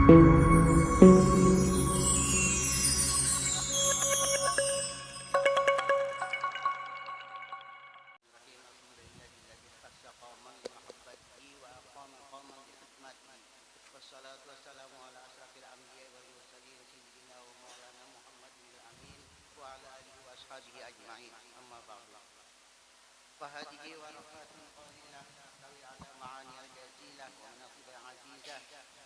فهذه ورقات قليلة تحتوي على معاني جزيلة ومناقب عزيزة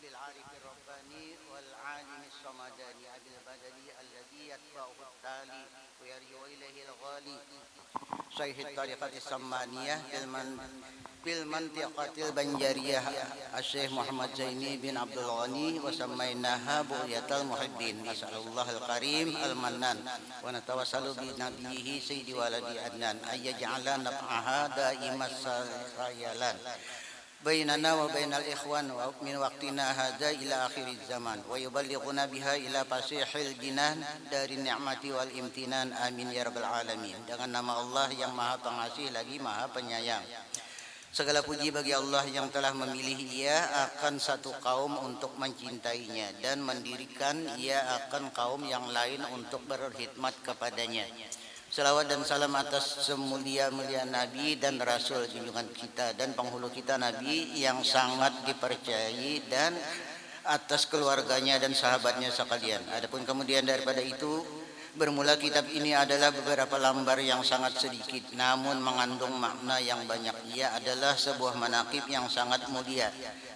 للعارف الرباني والعالم الصمداني أبي البدلي الذي يتبعه التالي ويرجع إليه الغالي شيخ الطريقة السمانية بالمنطقة البنجارية الشيخ محمد زيني بن عبد الغني وسميناها بغية المحبين. نسأل الله الكريم المنان ونتوسل بنبيه سيد ولد عدنان أن يجعل نفعها دائما الخيالان بيننا وبين الإخوان من وقتنا هذا إلى آخر الزمان ويبلغنا بها إلى فصيح الجنان دار النعمة والامتنان آمين ya rabbal alamin. Dengan nama Allah yang maha pengasih lagi maha penyayang. Segala puji bagi Allah yang telah memilih ia akan satu kaum untuk mencintainya dan mendirikan ia akan kaum yang lain untuk berkhidmat kepadanya. Salawat dan salam atas semulia-mulia Nabi dan Rasul junjungan kita dan penghulu kita Nabi yang sangat dipercayai dan atas keluarganya dan sahabatnya sekalian. Adapun kemudian daripada itu, bermula kitab ini adalah beberapa lambar yang sangat sedikit namun mengandung makna yang banyak. Ia adalah sebuah manaqib yang sangat mulia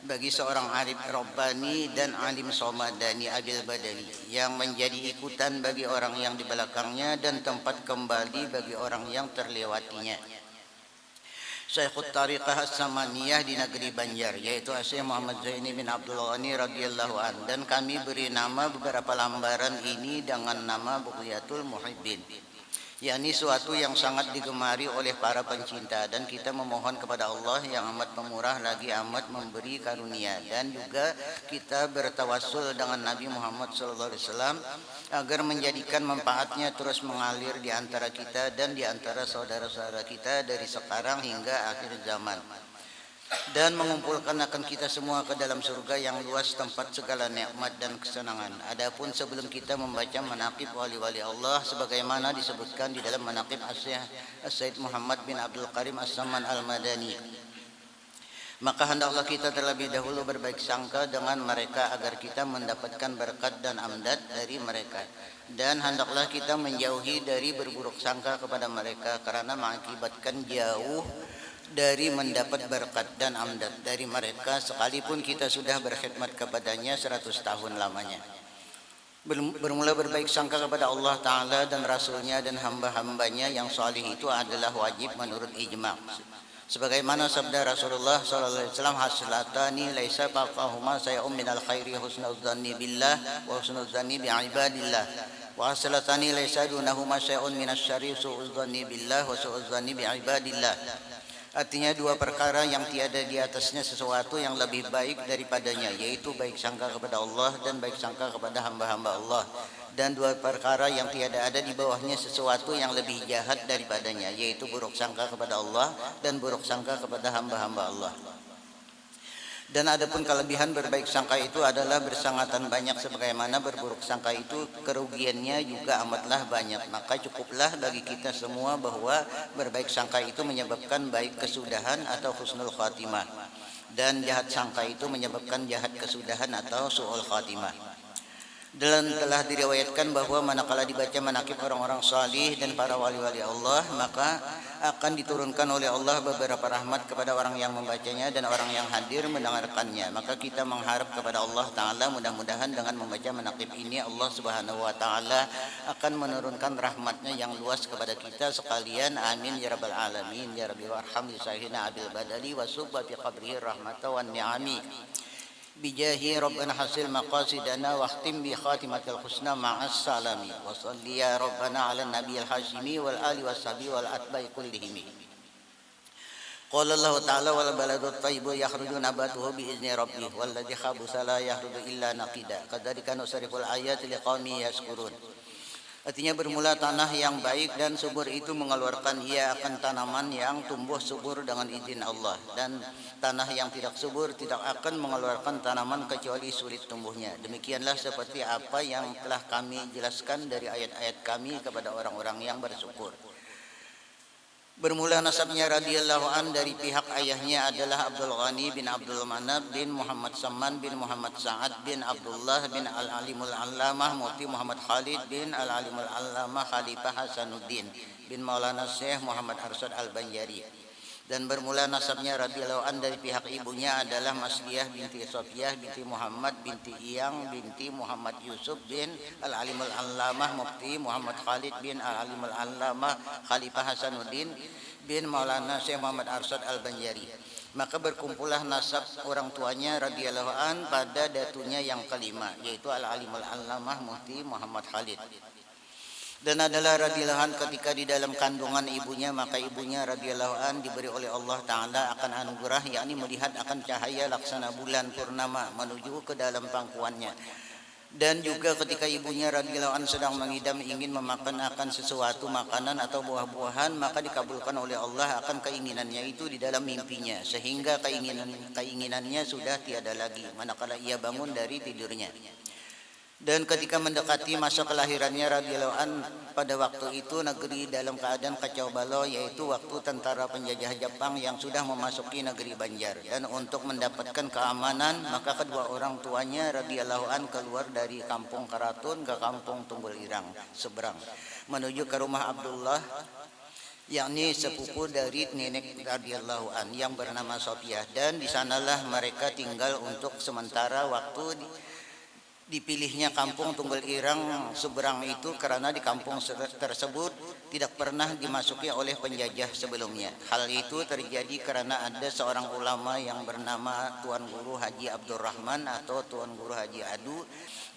bagi seorang arif Rabbani dan alim somadani Abil Badali yang menjadi ikutan bagi orang yang di belakangnya dan tempat kembali bagi orang yang terlewatinya. Syekhut Tariqah As-Samaniyah di negeri Banjar, yaitu Syekh Muhammad Zaini bin Abdul Ghani radhiyallahu an, dan kami beri nama beberapa lambaran ini dengan nama Bughyatul Muhibbin, yakni suatu yang sangat digemari oleh para pencinta, dan kita memohon kepada Allah yang amat pemurah lagi amat memberi karunia, dan juga kita bertawassul dengan Nabi Muhammad SAW agar menjadikan manfaatnya terus mengalir di antara kita dan di antara saudara-saudara kita dari sekarang hingga akhir zaman, dan mengumpulkan akan kita semua ke dalam surga yang luas tempat segala nikmat dan kesenangan. Adapun sebelum kita membaca manaqib wali-wali Allah sebagaimana disebutkan di dalam manaqib As-Sayyid Muhammad bin Abdul Karim As-Saman Al-Madani, maka hendaklah kita terlebih dahulu berbaik sangka dengan mereka agar kita mendapatkan berkat dan amdad dari mereka, dan hendaklah kita menjauhi dari berburuk sangka kepada mereka karena mengakibatkan jauh dari mendapat berkat dan amdad dari mereka sekalipun kita sudah berkhidmat kepadanya 100 tahun lamanya. Bermula berbaik sangka kepada Allah Ta'ala dan Rasulnya dan hamba-hambanya yang salih itu adalah wajib menurut ijma'. Sebagaimana sabda Rasulullah sallallahu alaihi wasallam, haslatani laisa faqahuma say'um minal khairi husnul dzanni billah wa husnul dzanni bi ibadillah wa haslatani laisa dunahuma say'un minasy syarri su'uz dzanni billah wa su'uz dzanni bi ibadillah. Artinya dua perkara yang tiada di atasnya sesuatu yang lebih baik daripadanya, yaitu baik sangka kepada Allah dan baik sangka kepada hamba-hamba Allah, dan dua perkara yang tiada ada di bawahnya sesuatu yang lebih jahat daripadanya, yaitu buruk sangka kepada Allah dan buruk sangka kepada hamba-hamba Allah. Dan adapun kelebihan berbaik sangka itu adalah bersangatan banyak, sebagaimana berburuk sangka itu kerugiannya juga amatlah banyak. Maka cukuplah bagi kita semua bahwa berbaik sangka itu menyebabkan baik kesudahan atau husnul khatimah, dan jahat sangka itu menyebabkan jahat kesudahan atau su'ul khatimah. Dan telah diriwayatkan bahwa manakala dibaca manaqib orang-orang salih dan para wali-wali Allah, maka akan diturunkan oleh Allah beberapa rahmat kepada orang yang membacanya dan orang yang hadir mendengarkannya. Maka kita mengharap kepada Allah Ta'ala mudah-mudahan dengan membaca manaqib ini Allah Subhanahu wa Ta'ala akan menurunkan rahmatnya yang luas kepada kita sekalian. Amin ya rabbal alamin. Ya rabbi warham li sayyidina Abil Badali wa subba fi qabrihi rahmatan wan ni'ami bijahi rabbana hasil maqasidana wa khtim bi khatimatil husna ma'as salami wa salli ya rabbana ala nabiyil hashimi wal ali washabi wal atba'i kullihim. Qala Allah ta'ala wal baladu thayyibu yakhruju nabatuhu bi izni rabbih wal ladzi khabutha la yakhruju illa naqida. Kadzalika nusariful ayati liqaumin yashkurun. Artinya bermula tanah yang baik dan subur itu mengeluarkan ia akan tanaman yang tumbuh subur dengan izin Allah, dan tanah yang tidak subur tidak akan mengeluarkan tanaman kecuali sulit tumbuhnya. Demikianlah seperti apa yang telah kami jelaskan dari ayat-ayat kami kepada orang-orang yang bersyukur. Bermula nasabnya radhiyallahu an dari pihak ayahnya adalah Abdul Ghani bin Abdul Manab bin Muhammad Samman bin Muhammad Sa'ad bin Abdullah bin Al-Alimul Allamah Mufti Muhammad Khalid bin Al-Alimul Allamah Khalifah Hasanuddin bin Maulana Syekh Muhammad Arsyad Al-Banjari. Dan bermula nasabnya radhiyallahu an dari pihak ibunya adalah Masliyah binti Sofiyah binti Muhammad binti Iyang binti Muhammad Yusuf bin Al-Alimul Allamah Mufti Muhammad Khalid bin Al-Alimul Allamah Khalifah Hasanuddin bin Maulana Syekh Muhammad Arsyad Al-Banjari. Maka berkumpullah nasab orang tuanya radhiyallahu an pada datunya yang kelima, yaitu Al-Alimul Allamah Mufti Muhammad Khalid. Dan adalah radhiyallahu an ketika di dalam kandungan ibunya, maka ibunya radhiyallahu an diberi oleh Allah Ta'ala akan anugerah, yakni melihat akan cahaya laksana bulan purnama menuju ke dalam pangkuannya. Dan juga ketika ibunya radhiyallahu an sedang mengidam ingin memakan akan sesuatu makanan atau buah-buahan, maka dikabulkan oleh Allah akan keinginannya itu di dalam mimpinya, sehingga keinginannya sudah tiada lagi manakala ia bangun dari tidurnya. Dan ketika mendekati masa kelahirannya radhiyallahu an, pada waktu itu negeri dalam keadaan kacau balau, yaitu waktu tentara penjajah Jepang yang sudah memasuki negeri Banjar. Dan untuk mendapatkan keamanan, maka kedua orang tuanya radhiyallahu an keluar dari kampung Karatun ke kampung Tunggul Irang seberang menuju ke rumah Abdullah, yakni sepupu dari nenek radhiyallahu an yang bernama Sofiyah. Dan di sanalah mereka tinggal untuk sementara waktu. Dipilihnya kampung Tunggul Irang seberang itu karena di kampung tersebut tidak pernah dimasuki oleh penjajah sebelumnya. Hal itu terjadi karena ada seorang ulama yang bernama Tuan Guru Haji Abdurrahman atau Tuan Guru Haji Adu,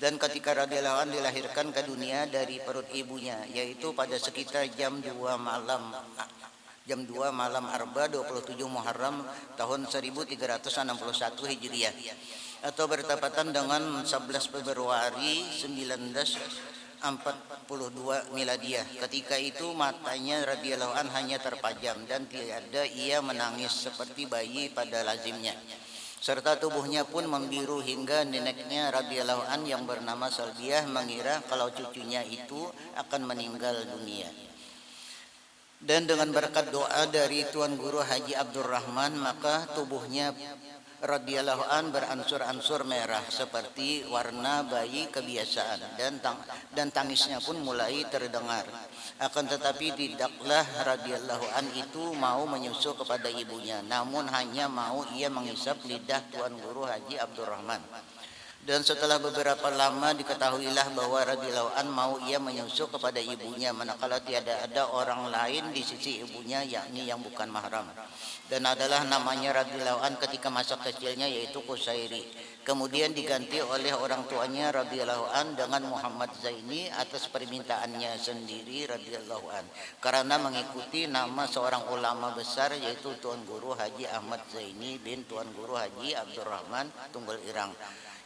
dan ketika radhiyallahu an dilahirkan ke dunia dari perut ibunya, yaitu pada sekitar jam 2 malam Arba 27 Muharram tahun 1361 Hijriah, atau bertepatan dengan 11 Februari 1942 Miladiah. Ketika itu matanya radhiyallahu an hanya terpajam dan tiada ia menangis seperti bayi pada lazimnya, serta tubuhnya pun membiru hingga neneknya radhiyallahu an yang bernama Salbiah mengira kalau cucunya itu akan meninggal dunia. Dan dengan berkat doa dari Tuan Guru Haji Abdurrahman, maka tubuhnya radhiyallahu an beransur-ansur merah seperti warna bayi kebiasaan, dan tangisnya pun mulai terdengar. Akan tetapi tidaklah radhiyallahu an itu mau menyusu kepada ibunya, namun hanya mau ia menghisap lidah Tuan Guru Haji Abdurrahman. Dan setelah beberapa lama diketahuilah bahwa radhiyallahu an mau ia menyusu kepada ibunya manakala tiada ada orang lain di sisi ibunya, yakni yang bukan mahram. Dan adalah namanya radhiyallahu an ketika masa kecilnya, yaitu Kusairi. Kemudian diganti oleh orang tuanya radhiyallahu an dengan Muhammad Zaini atas permintaannya sendiri radhiyallahu an, karena mengikuti nama seorang ulama besar, yaitu Tuan Guru Haji Ahmad Zaini bin Tuan Guru Haji Abdurrahman Tunggul Irang.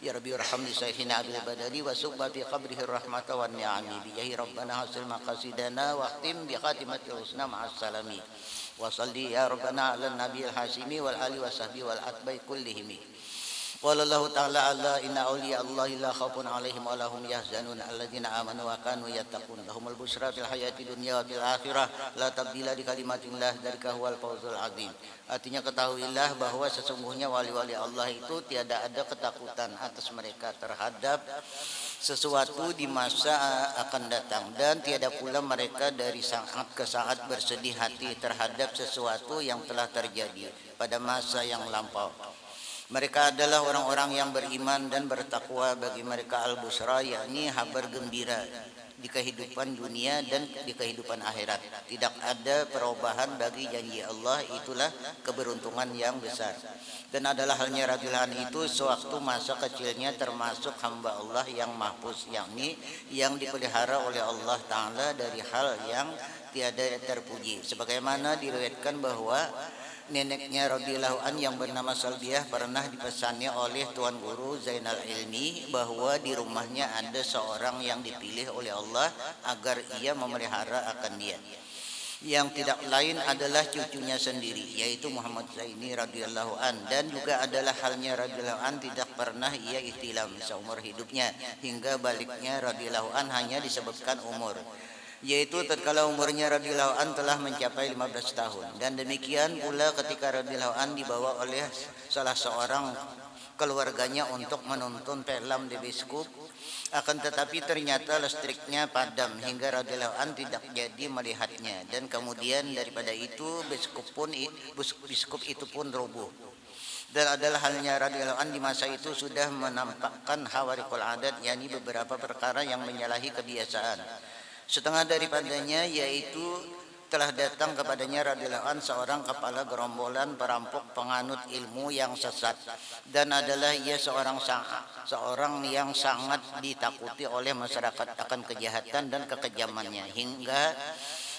Ya Rabbi irham li Syekhina Abil Badali wa subba fi qabrihi rahmata wa ni'ami bi jahi rabbana hasil maqasidana wa khtim bi khatimatil husna ma'as salami wa salli ya rabbana ala nabiyil hasimi wal ali wa sahbi wal atba'i kullihim. Wallahu ta'ala alla inna awliya Allahi la khawfun alaihim wa lahum yahzanun alladzina amanu wa kanu yattaqun lahumul busyra fil hayati dunya wa fil akhirah la tabdila di kalimatillah dzalika huwal fawzul azim. Artinya ketahuilah bahwa sesungguhnya wali-wali Allah itu tiada ada ketakutan atas mereka terhadap sesuatu di masa akan datang, dan tiada pula mereka dari saat ke saat bersedih hati terhadap sesuatu yang telah terjadi pada masa yang lampau. Mereka adalah orang-orang yang beriman dan bertakwa. Bagi mereka al-busra, yakni kabar gembira di kehidupan dunia dan di kehidupan akhirat. Tidak ada perubahan bagi janji Allah, itulah keberuntungan yang besar. Dan adalah halnya radhiyallahu itu sewaktu masa kecilnya termasuk hamba Allah yang mahfuz, yakni yang dipelihara oleh Allah Ta'ala dari hal yang tiada terpuji. Sebagaimana diriwayatkan bahwa neneknya radhiyallahu an yang bernama Salbiah pernah dipesannya oleh Tuan Guru Zainal Ilmi bahwa di rumahnya ada seorang yang dipilih oleh Allah agar ia memelihara akan dia, yang tidak lain adalah cucunya sendiri, yaitu Muhammad Zaini radhiyallahu an, dan juga adalah halnya radhiyallahu an tidak pernah ia ihtilam seumur hidupnya, hingga baliknya radhiyallahu an hanya disebutkan umur, yaitu tatkala umurnya radhiyallahu an telah mencapai 15 tahun. Dan demikian pula ketika radhiyallahu an dibawa oleh salah seorang keluarganya untuk menonton film di bioskop, akan tetapi ternyata listriknya padam hingga radhiyallahu an tidak jadi melihatnya, dan kemudian daripada itu bioskop itu pun roboh. Dan adalah halnya radhiyallahu an di masa itu sudah menampakkan hawariqul adat, yakni beberapa perkara yang menyalahi kebiasaan. Setengah daripadanya yaitu telah datang kepadanya radhiyallahu an seorang kepala gerombolan perampok penganut ilmu yang sesat, dan adalah ia seorang yang sangat ditakuti oleh masyarakat akan kejahatan dan kekejamannya, hingga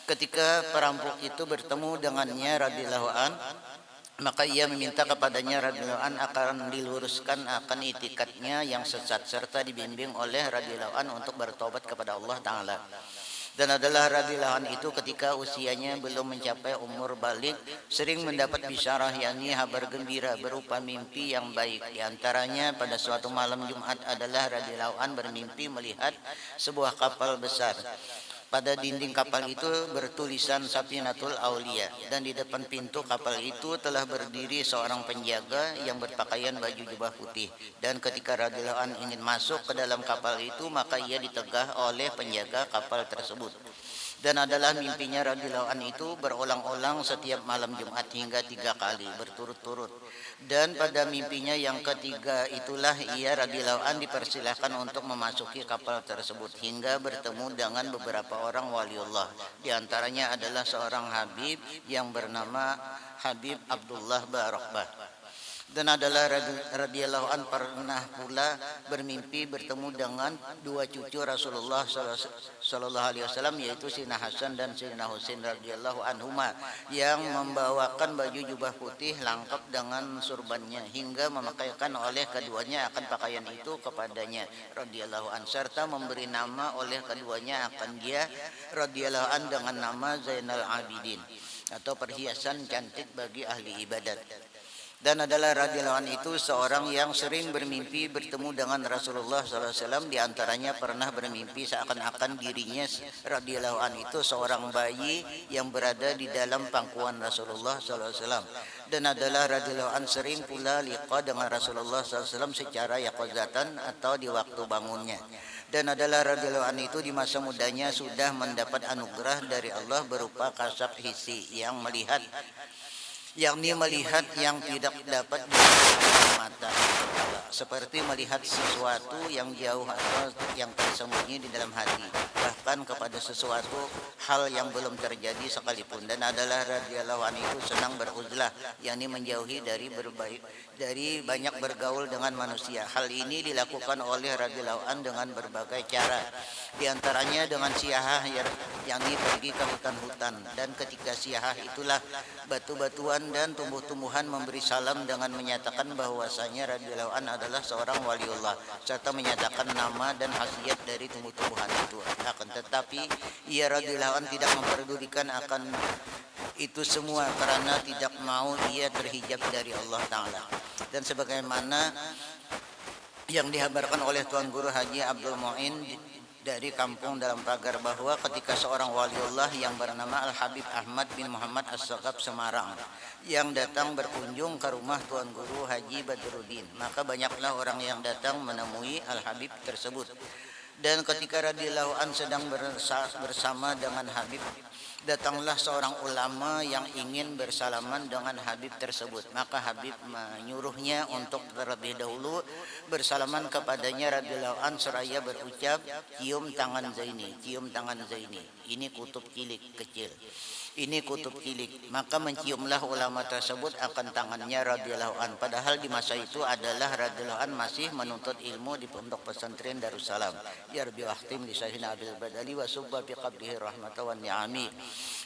ketika perampok itu bertemu dengannya radhiyallahu an, maka ia meminta kepadanya radhiyallahu an akan diluruskan akan itikadnya yang sesat, serta dibimbing oleh radhiyallahu an untuk bertobat kepada Allah Ta'ala. Dan adalah radhiyallahu an itu ketika usianya belum mencapai umur balik sering mendapat bisyarah, yakni kabar gembira berupa mimpi yang baik. Di antaranya pada suatu malam Jumat adalah radhiyallahu an bermimpi melihat sebuah kapal besar. Pada dinding kapal itu bertulisan Safinatul Aulia, dan di depan pintu kapal itu telah berdiri seorang penjaga yang berpakaian baju jubah putih. Dan ketika radhiyallahu an ingin masuk ke dalam kapal itu, maka ia ditegah oleh penjaga kapal tersebut. Dan adalah mimpinya radhiyallahu an itu berulang-ulang setiap malam Jumat hingga 3 kali berturut-turut. Dan pada mimpinya yang ketiga itulah ia radhiyallahu an dipersilahkan untuk memasuki kapal tersebut hingga bertemu dengan beberapa orang waliullah. Di antaranya adalah seorang habib yang bernama Habib Abdullah Barakbah. Dan adalah radhiyallahu an pernah pula bermimpi bertemu dengan dua cucu Rasulullah sallallahu alaihi wasallam, yaitu Sayyidina Hasan dan Sayyidina Husain radhiyallahu anhuma, yang membawakan baju jubah putih lengkap dengan surbannya, hingga memakaikan oleh keduanya akan pakaian itu kepadanya radhiyallahu an, serta memberi nama oleh keduanya akan dia radhiyallahu an dengan nama Zainal Abidin, atau perhiasan cantik bagi ahli ibadat. Dan adalah radhiyallahu an itu seorang yang sering bermimpi bertemu dengan Rasulullah SAW. Di antaranya pernah bermimpi seakan-akan dirinya radhiyallahu an itu seorang bayi yang berada di dalam pangkuan Rasulullah SAW. Dan adalah radhiyallahu an sering pula liqa dengan Rasulullah SAW secara yaqazatan atau di waktu bangunnya. Dan adalah radhiyallahu an itu di masa mudanya sudah mendapat anugerah dari Allah berupa kasab hisi, yang melihat yang tidak dapat dilihat mata, seperti melihat sesuatu yang jauh atau yang tersembunyi di dalam hati, bahkan kepada sesuatu hal yang belum terjadi sekalipun. Dan adalah radhiyallahu anhu itu senang beruzlah, yakni menjauhi dari banyak bergaul dengan manusia. Hal ini dilakukan oleh radhiyallahu anhu dengan berbagai cara, di antaranya dengan siyahah, yakni pergi ke hutan-hutan, dan ketika siyahah itulah batu-batuan dan tumbuh-tumbuhan memberi salam dengan menyatakan bahwasanya radhiyallahu an adalah seorang waliullah, serta menyatakan nama dan khasiat dari tumbuh-tumbuhan itu. Akan tetapi ia radhiyallahu an tidak memperdulikan akan itu semua karena tidak mau ia terhijab dari Allah Ta'ala. Dan sebagaimana yang dihabarkan oleh Tuan Guru Haji Abdul Mu'in dari kampung dalam pagar, bahwa ketika seorang waliullah yang bernama Al-Habib Ahmad bin Muhammad As-Saqaf Semarang yang datang berkunjung ke rumah Tuan Guru Haji Badruddin, maka banyaklah orang yang datang menemui Al-Habib tersebut. Dan ketika radhiyallahu an sedang bersama dengan Habib, datanglah seorang ulama yang ingin bersalaman dengan Habib tersebut. Maka Habib menyuruhnya untuk terlebih dahulu bersalaman kepadanya radhiyallahu an seraya berucap, cium tangan Zaini, cium tangan Zaini. Ini kutub cilik kecil. Ini kutub cilik. Maka menciumlah ulama tersebut akan tangannya radhiyallahu an. Padahal di masa itu adalah radhiyallahu an masih menuntut ilmu di pondok pesantren Darussalam. Ya Rabbi wahtim li Sayyidina Abil Badali wa subba bi qablihi rahmatan wa ni'ami.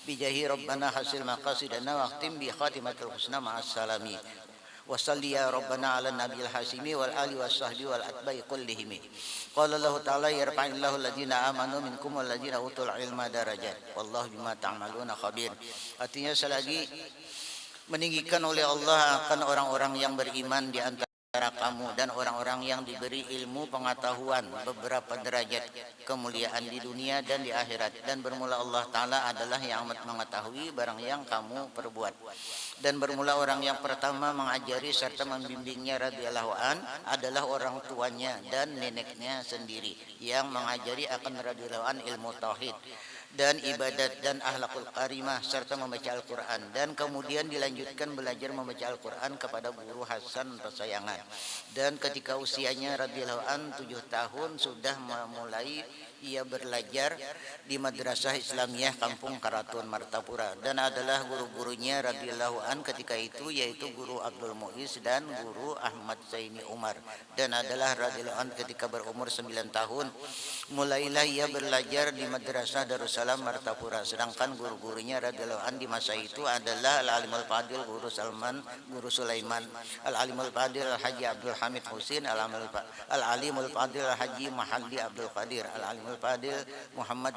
Bijahi Rabbana hasil maqasidana wahtim bi khatimatul husna ma'as salami. وصلي يا ربنا على النبي الحاشمي والآل والصحب والأتباع كلهم قال الله تعالى يرفع الله الذين آمنوا منكم والذين أوتوا العلم درجات والله بما تعملون خبير. Artinya selagi meninggikan oleh Allah akan orang-orang yang beriman di antara kamu dan orang-orang yang diberi ilmu pengetahuan beberapa derajat kemuliaan di dunia dan di akhirat, dan bermula Allah Ta'ala adalah yang amat mengetahui barang yang kamu perbuat. Dan bermula orang yang pertama mengajari serta membimbingnya radhiyallahu an adalah orang tuanya dan neneknya sendiri yang mengajari akan radhiyallahu an ilmu tauhid dan ibadat dan akhlakul karimah serta membaca Al-Quran, dan kemudian dilanjutkan belajar membaca Al-Quran kepada guru Hasan Pesayangan, dan ketika usianya radhiyallahu an 7 tahun sudah memulai ia belajar di Madrasah Islamiyah Kampung Karatun Martapura, dan adalah guru-gurunya radhiyallahu an ketika itu yaitu guru Abdul Muiz dan guru Ahmad Zaini Umar, dan adalah radhiyallahu an ketika berumur 9 tahun mulailah ia belajar di Madrasah Darussalam Martapura, sedangkan guru-gurunya radhiyallahu an di masa itu adalah Al-Alimul Fadil Guru Sulaiman, Al-Alimul Fadil Al-Haji Abdul Hamid Husin, Al-Alimul Fadil Al-Haji Mahalli Abdul Qadir, Al-Alimul Fadil Muhammad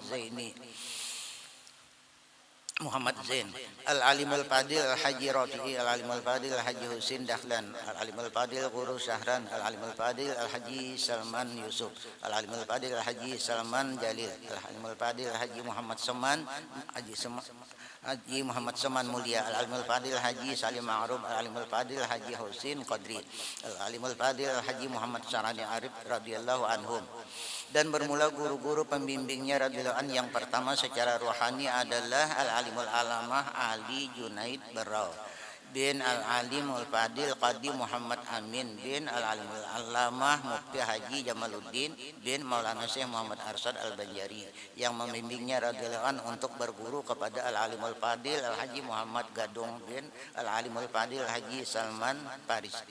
Zain, Al-Alimul Fadil Al-Haji Rafi'i, Al-Alimul Fadil Al-Haji Husin Dahlan, Al-Alimul Fadil Guru Syahran, Al-Alimul Fadil Al-Haji Salman Yusuf, Al-Alimul Fadil Al-Haji Salman Jalil, Al-Alimul Fadil Al-Haji Muhammad Seman Haji Muhammad Seman Mulia, Al-Alimul Fadil Haji Salim Ma'ruf, Al-Alimul Fadil Haji Husin Qadri, Al-Alimul Fadil Haji Muhammad Syarani Arif radhiyallahu anhum. Dan bermula guru-guru pembimbingnya radhiyallahu an yang pertama secara rohani adalah Al-Alimul Alamah Ali Junaid Barau bin Al-Alimul Fadil Qadi Muhammad Amin bin Al-Alimul Alamah Mufti Haji Jamaluddin bin Maulana Syekh Muhammad Arsyad Al-Banjari yang membimbingnya radhiyallahu an untuk berguru kepada Al-Alimul Fadil Al-Haji Muhammad Gadung bin Al-Alimul Fadil Haji Salman Parisi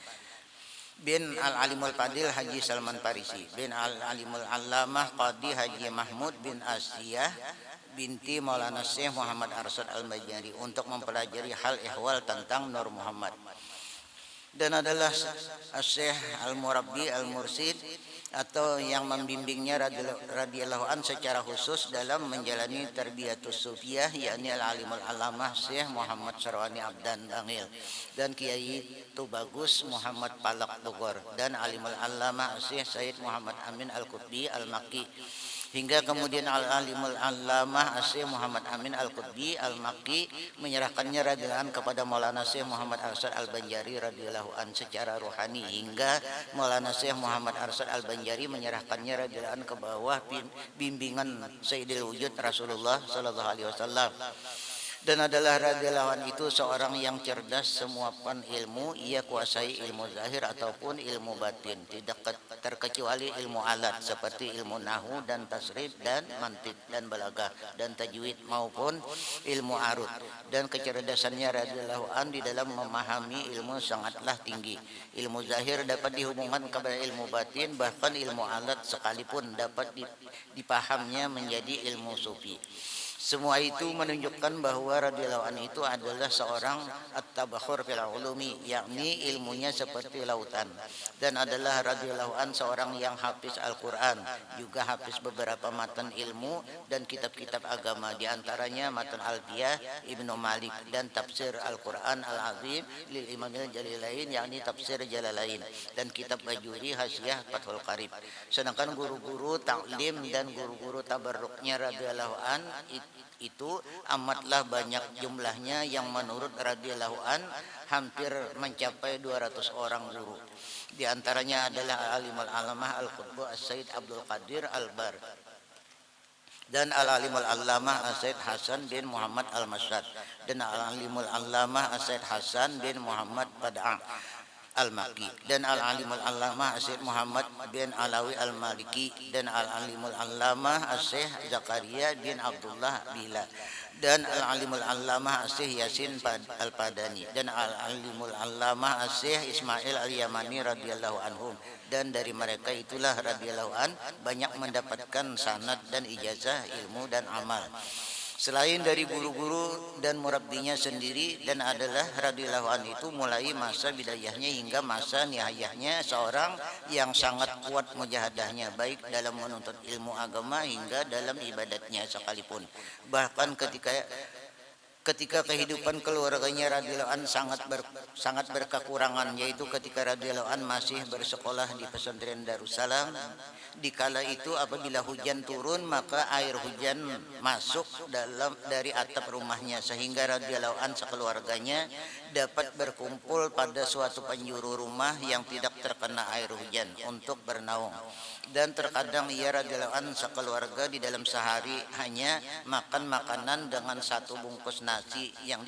bin Al-Alimul Fadil Haji Salman Parisi bin Al-Alimul Alamah Qadi Haji Mahmud bin Asiyah binti Maulana Syekh Muhammad Arsyad Al-Banjari untuk mempelajari hal ihwal tentang Nur Muhammad, dan adalah Syekh Al-Murabbi Al-Mursid atau yang membimbingnya radhiyallahu an secara khusus dalam menjalani terbiyatus sufiyah, yakni Al-Alimul Alamah Syekh Muhammad Sarwani Abdan Bangil dan Kiai Tubagus Muhammad Palak Bogor, dan Alimul Alamah Syekh Said Muhammad Amin Al-Qutbi Al-Makki, hingga kemudian Al-Alimul Allamah Syekh Muhammad Amin Al-Qutbi Al-Makki menyerahkannya radhiyallahu an kepada Maulana Syekh Muhammad Arsyad Al-Banjari radhiyallahu an secara rohani, hingga Maulana Syekh Muhammad Arsyad Al-Banjari menyerahkannya radhiyallahu an ke bawah bimbingan Sayyidil Wujud Rasulullah sallallahu alaihi wasallam. Dan adalah radhiyallahu an itu seorang yang cerdas semua pan ilmu, ia kuasai ilmu zahir ataupun ilmu batin, tidak terkecuali ilmu alat seperti ilmu nahu dan tasrif dan mantik dan balagah dan tajwid maupun ilmu arut, dan kecerdasannya radhiyallahu an di dalam memahami ilmu sangatlah tinggi. Ilmu zahir dapat dihubungkan kepada ilmu batin, bahkan ilmu alat sekalipun dapat dipahamnya menjadi ilmu sufi. Semua itu menunjukkan bahwa radhiyallahu an itu adalah seorang at-tabakhur fil ulumi, yakni ilmunya seperti lautan, dan adalah radhiyallahu an seorang yang hafiz Al-Qur'an, juga hafiz beberapa matan ilmu dan kitab-kitab agama, di antaranya matan Alfiyah Ibnu Malik dan tafsir Al-Qur'an Al-Azim lil Imamil Jalilain, yakni tafsir Jalalain, dan kitab Bajuri Hasyiah Fathul Qarib. Sedangkan guru-guru taklim dan guru-guru tabarruknya radhiyallahu an itu amatlah banyak jumlahnya, yang menurut radhiyallahu an hampir mencapai 200 orang guru. Di antaranya adalah Alimul Alamah Al-Qutbu As-Said Abdul Qadir Al-Bar dan Al-Alimul Allamah As-Said Hasan bin Muhammad Al-Masyad dan Al-Alimul Allamah As-Said Hasan bin Muhammad Pad'a. Al-Makki, dan Al-Alimul Allamah Syekh Muhammad bin Alawi Al-Maliki, dan Al-Alimul Allamah Syekh Zakaria bin Abdullah Bila, dan Al-Alimul Allamah Syekh Yasin Al-Padani, dan Al-Alimul Allamah Syekh Ismail Al-Yamani radhiyallahu anhum. Dan dari mereka itulah radhiyallahu an banyak mendapatkan sanad dan ijazah ilmu dan amal. Selain dari guru-guru dan murabbinya sendiri, dan adalah radhiyallahu an itu mulai masa bidayahnya hingga masa nihayahnya seorang yang sangat kuat mujahadahnya, baik dalam menuntut ilmu agama hingga dalam ibadatnya sekalipun. Bahkan ketika kehidupan keluarganya radhiyallahu an sangat berkekurangan, yaitu ketika radhiyallahu an masih bersekolah di pesantren Darussalam. Dikala itu apabila hujan turun, maka air hujan masuk dari atap rumahnya, sehingga radhiyallahu an sekeluarganya dapat berkumpul pada suatu penjuru rumah yang tidak terkena air hujan untuk bernaung. Dan terkadang ia radhiyallahu an sekeluarga di dalam sehari hanya makan makanan dengan satu bungkus nasi yang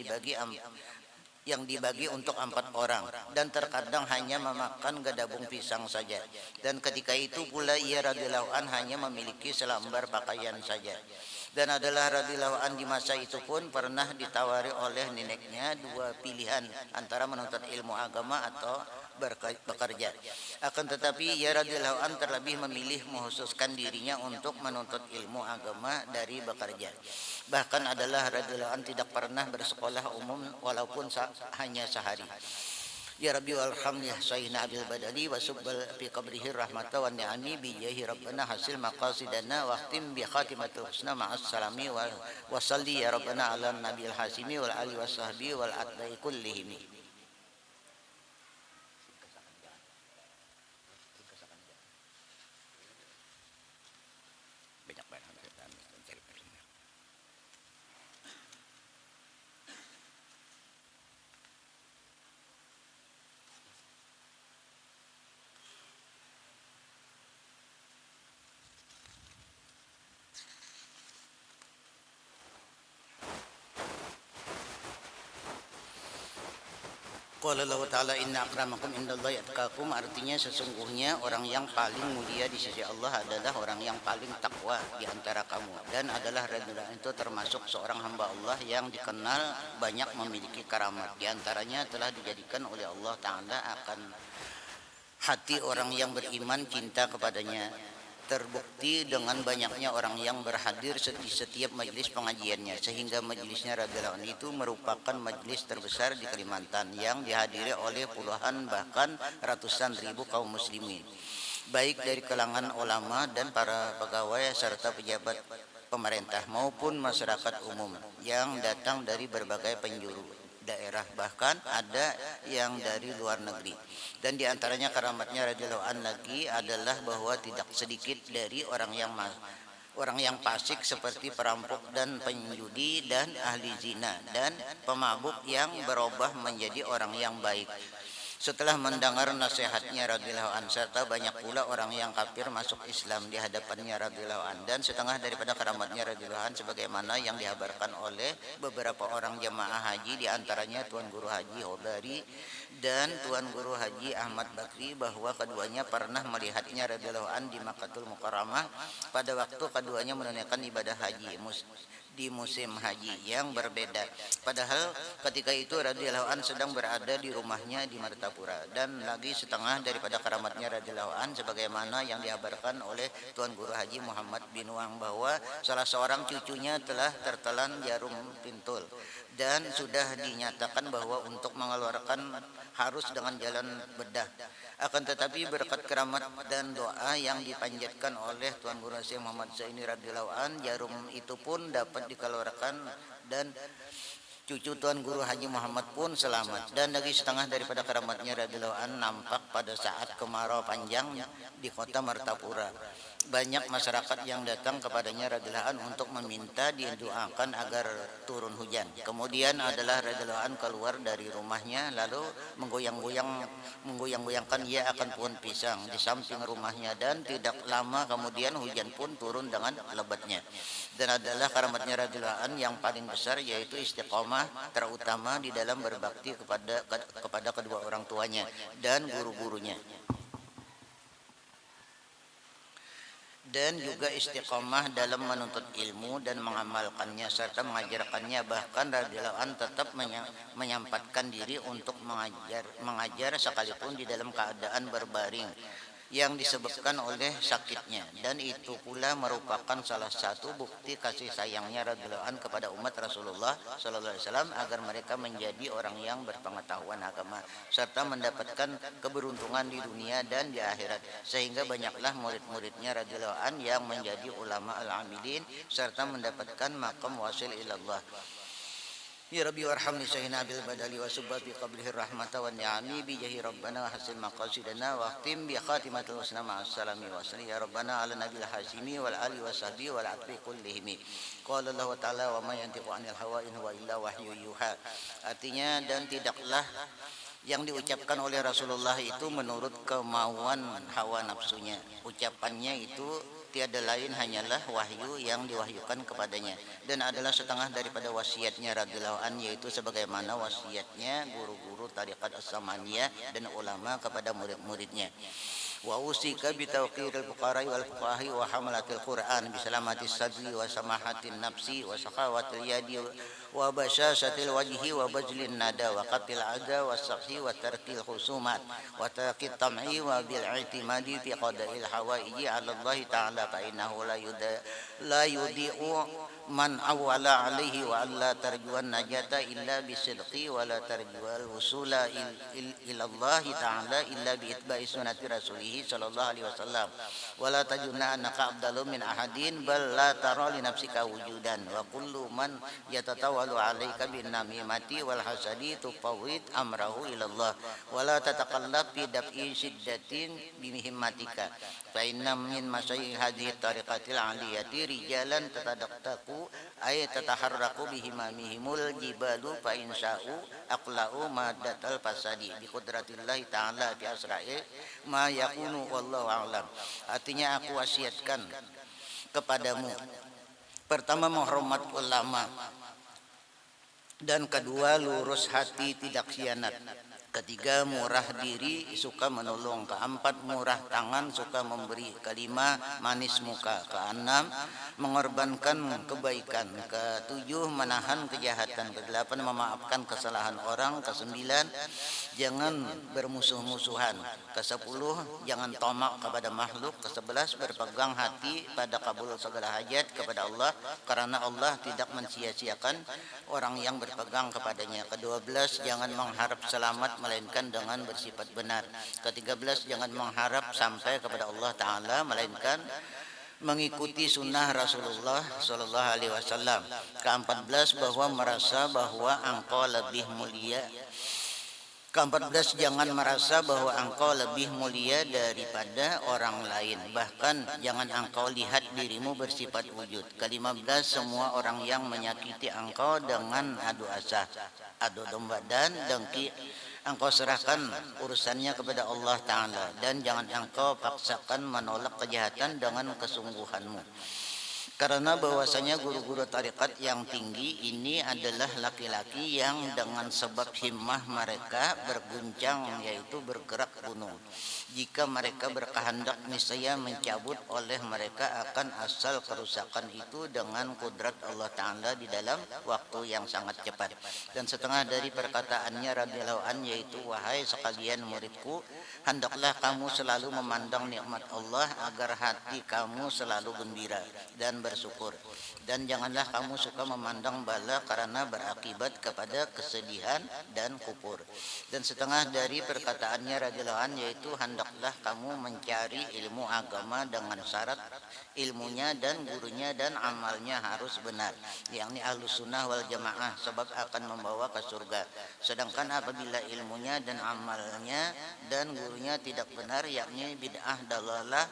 dibagi untuk 4 orang, dan terkadang hanya memakan gadabung pisang saja. Dan ketika itu pula ia radhiyallahu an hanya memiliki selembar pakaian saja. Dan adalah radhiyallahu an di masa itu pun pernah ditawari oleh neneknya 2 pilihan, antara menuntut ilmu agama atau bekerja. Akan tetapi ia radhiyallahu an terlebih memilih menghususkan dirinya untuk menuntut ilmu agama dari bekerja. Bahkan adalah radhiyallahu an tidak pernah bersekolah umum walaupun hanya sehari. Ya Rabbi walhamd ya Sayyidina Abil Badali wa subbal fi qabrihi rahmata wa ni'ami bi jahi rabbana hasil maqasidana wa khtim bi khatimatul husna ma'as salami wa salli ya rabbana ala nabiyil hasimi wal ali was sahbi wal atba'i kullihim. Qala Allah Ta'ala inna akramakum indallahi atqakum, artinya sesungguhnya orang yang paling mulia di sisi Allah adalah orang yang paling takwa di antara kamu. Dan adalah radhiyallahu itu termasuk seorang hamba Allah yang dikenal banyak memiliki karamat. Di antaranya telah dijadikan oleh Allah Ta'ala akan hati orang yang beriman cinta kepadanya, terbukti dengan banyaknya orang yang berhadir di setiap majelis pengajiannya, sehingga majelisnya radhiyallahu anhu itu merupakan majelis terbesar di Kalimantan yang dihadiri oleh puluhan bahkan ratusan ribu kaum muslimin, baik dari kalangan ulama dan para pegawai serta pejabat pemerintah maupun masyarakat umum yang datang dari berbagai penjuru daerah, bahkan ada yang dari luar negeri. Dan diantaranya karamatnya radhiyallahu an lagi adalah bahwa tidak sedikit dari orang yang fasik seperti perampok dan penjudi dan ahli zina dan pemabuk yang berubah menjadi orang yang baik setelah mendengar nasihatnya radhiyallahu an, serta banyak pula orang yang kafir masuk Islam di hadapannya radhiyallahu an. Dan setengah daripada karamatnya radhiyallahu an sebagaimana yang dihabarkan oleh beberapa orang jemaah haji, di antaranya Tuan Guru Haji Hobari dan Tuan Guru Haji Ahmad Bakri, bahwa keduanya pernah melihatnya radhiyallahu an di Makkahul Mukarramah pada waktu keduanya menunaikan ibadah haji di musim haji yang berbeda. Padahal ketika itu radhiyallahu an sedang berada di rumahnya di Martapura. Dan lagi setengah daripada karamatnya radhiyallahu an sebagaimana yang dihabarkan oleh Tuan Guru Haji Muhammad bin Wang, bahwa salah seorang cucunya telah tertelan jarum pintul dan sudah dinyatakan bahwa untuk mengeluarkan harus dengan jalan bedah. Akan tetapi berkat keramat dan doa yang dipanjatkan oleh Tuan Guru Syekh Muhammad Zaini radhiyallahu an, jarum itu pun dapat dikeluarkan dan cucu Tuan Guru Haji Muhammad pun selamat. Dan lagi setengah daripada keramatnya radhiyallahu an nampak pada saat kemarau panjang di kota Martapura. banyak masyarakat yang datang kepadanya radhiyallahu an untuk meminta didoakan agar turun hujan. Kemudian adalah radhiyallahu an keluar dari rumahnya lalu menggoyang-goyangkan ia akan pohon pisang di samping rumahnya, dan tidak lama kemudian hujan pun turun dengan lebatnya. Dan adalah karamatnya radhiyallahu an yang paling besar, yaitu istiqomah terutama di dalam berbakti kepada kedua orang tuanya dan guru-gurunya, dan juga istiqomah dalam menuntut ilmu dan mengamalkannya serta mengajarkannya. Bahkan radhiyallahu an tetap menyampatkan diri untuk mengajar sekalipun di dalam keadaan berbaring yang disebabkan oleh sakitnya, dan itu pula merupakan salah satu bukti kasih sayangnya radhiyallahu an kepada umat Rasulullah sallallahu alaihi wasallam agar mereka menjadi orang yang berpengetahuan agama serta mendapatkan keberuntungan di dunia dan di akhirat, sehingga banyaklah murid-muridnya radhiyallahu an yang menjadi ulama al-amilin serta mendapatkan maqam wasil ilallah. Ya Rabbi warhamni syahina bil badali wa subba bi qablihi rahmata wa ni'ami bi jahi rabbana wa hasil maqasidana wa khtim bi khatimatul husna ma'as salami wa salli ya rabbana ala nabil hasimi wal ali wa sahbi wal atbi kullihimi. Qala Allah ta'ala wa ma yantiqu anil hawa in huwa illa wahyu yuha. Artinya, dan tidaklah yang diucapkan oleh Rasulullah itu menurut kemauan hawa nafsunya. Ucapannya itu tiada lain hanyalah wahyu yang diwahyukan kepadanya, dan adalah setengah daripada wasiatnya radhiyallahu an, yaitu sebagaimana wasiatnya guru-guru tariqat as-samaniyah dan ulama kepada murid-muridnya. Wa usika bi tawqiril fuqara wal fuqahi wa hamalatil Qur'an bi salamatis sadri wa samahatin nafsi wa saqawatil yadi wa bashasatil wajhi wa bajlin nada wa qatil ada wa sahhi wa tarkil khusumat wa taqit tam'i wa bil i'timadi fi qada'il hawaiji 'ala Allah ta'ala fa innahu la yudhi'u man awwala alaihi wa alla tarjuan najata illa bisidqi wa la tarjual wusula ila Allah ta'ala illa bi itba'i sunnati rasulih sallallahu alaihi wasallam wa la tajunna annaka afdalu min ahadin bal la tara li nafsika wujudan wa kullu man yatatawalu alaika bin namimati wal hasadi tufawwid amrahu ila Allah wa la tataqallab fi dab'i shiddatin bimihimmatika fa inna min masyayikh hadhihi tariqatil aliyati rijalan tatadaqqaqu ay tataharraku bihimamihimul jibalu fa insya'u aqla'u maddatal fasadi bi qudratillahi ta'ala bi asra'i ma yakunu wallahu a'lam. Artinya, aku wasiatkan kepadamu, pertama menghormat ulama, dan kedua lurus hati tidak khianat, ketiga murah diri suka menolong, keempat murah tangan suka memberi, kelima manis muka, keenam mengorbankan kebaikan, ketujuh menahan kejahatan, kedelapan memaafkan kesalahan orang, kesembilan jangan bermusuh-musuhan, kesepuluh jangan tomak kepada makhluk, kesebelas berpegang hati pada kabul segala hajat kepada Allah karena Allah tidak mensia-siakan orang yang berpegang kepadanya, kedua belas jangan mengharap selamat melainkan dengan bersifat benar, ketiga belas jangan mengharap sampai kepada Allah Ta'ala melainkan mengikuti sunnah Rasulullah Sallallahu Alaihi Wasallam, ke-14 bahwa merasa bahwa engkau lebih mulia, ke-14 jangan merasa bahwa engkau lebih mulia daripada orang lain, bahkan jangan engkau lihat dirimu bersifat wujud, ke-15 semua orang yang menyakiti engkau dengan adu asah, adu domba dan dengki engkau serahkan urusannya kepada Allah Ta'ala, dan jangan engkau paksakan menolak kejahatan dengan kesungguhanmu. Karena bahwasanya guru-guru tarikat yang tinggi ini adalah laki-laki yang dengan sebab himmah mereka berguncang, yaitu bergerak gunung. Jika mereka berkehendak niscaya mencabut oleh mereka akan asal kerusakan itu dengan kudrat Allah Ta'ala di dalam waktu yang sangat cepat. Dan setengah dari perkataannya radhiyallahu an, yaitu wahai sekalian muridku, hendaklah kamu selalu memandang nikmat Allah agar hati kamu selalu gembira dan bersyukur, dan janganlah kamu suka memandang bala karena berakibat kepada kesedihan dan kufur. Dan setengah dari perkataannya radhiyallahu an, yaitu hendaklah kamu mencari ilmu agama dengan syarat ilmunya dan gurunya dan amalnya harus benar, yakni ahlus sunnah wal jamaah, sebab akan membawa ke surga. Sedangkan apabila ilmunya dan amalnya dan gurunya tidak benar, yakni bid'ah dalalah,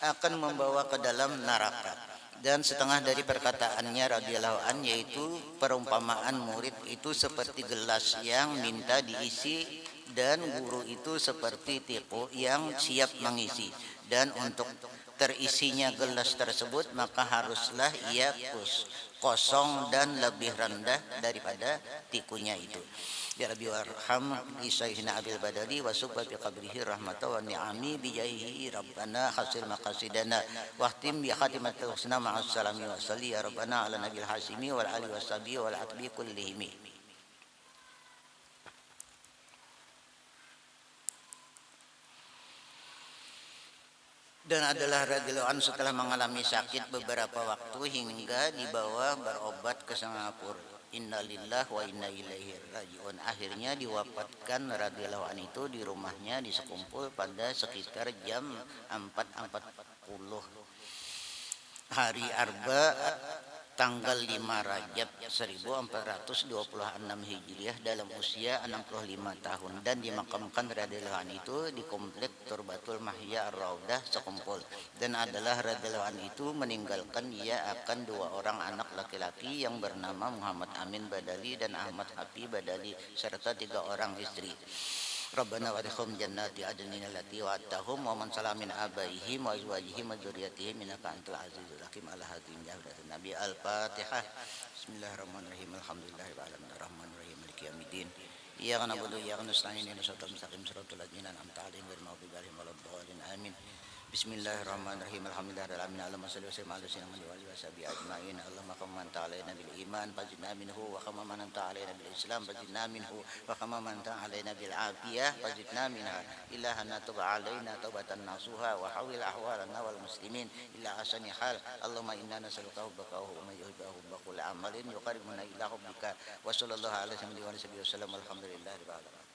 akan membawa ke dalam neraka. Dan setengah dari perkataannya radhiyallahu an, yaitu perumpamaan murid itu seperti gelas yang minta diisi dan guru itu seperti tiku yang siap mengisi. Dan untuk terisinya gelas tersebut maka haruslah ia kosong dan lebih rendah daripada tikunya itu. Ya Rabbi warham Isaihina Abil Badali wa subba bi qabrihi rahmatan wa ni'ami bi jaihi rabbana hasil maqasidana wahtim bi khatimatil husna ma'as salami wa salli ya rabbana ala nabil hasimi wal ali washabi wal atbi kullihim. Dan adalah radhiyallahu anhu setelah mengalami sakit beberapa waktu hingga dibawa berobat ke Singapura. Innalillah wa inna ilaihi rajiun. Akhirnya diwafatkan radhiyallahu anhu itu di rumahnya di Sekumpul pada sekitar jam 4.40 hari Arba tanggal 5 Rajab 1426 Hijriah dalam usia 65 tahun dan dimakamkan radhiyallahu anhu itu di komplek Turbatul Mahya Ar-Raudah Sekumpul. Dan adalah radhiyallahu anhu itu meninggalkan ia akan dua orang anak laki-laki yang bernama Muhammad Amin Badali dan Ahmad Hafi Badali serta tiga orang istri. Rabbana wa adkhilhum jannati adnin allati wa'adtahum wa man salamin abaihim wa azwajihim wa dzurriyyatihim innaka antal azizul hakim. Ala hadim jawdatun nabi. Al-Fatihah. Bismillahirrahmanirrahim. Alhamdulillahirabbil alamin arrahmanir rahim maliki yaumiddin. Iyyaka na'budu wa iyyaka nasta'in ihdinas siratal mustaqim siratal ladzina an'amta 'alaihim ghairil maghdubi 'alaihim waladdallin. Amin. Bismillahirrahmanirrahim. Alhamdulillahirabbil alamin. Allahumma shalli wa sallim ala sayyidina Muhammad wa alihi washabihi ajmain. Allahumma kama anta alaina bil iman fazidna minhu wa kama anta alaina bil islam fazidna minhu wa kama anta alaina bil afiyah fazidna minha. Ilahana tub alaina taubatan nasuha wa hawil ahwalana wal muslimin ila asani hal. Allahumma inna nas'aluka hubbaka wa ma yuhibbu hubba kulli amalin yuqarribuna ila hubbika wa sallallahu alaihi wa sallam. Alhamdulillahirabbil alamin.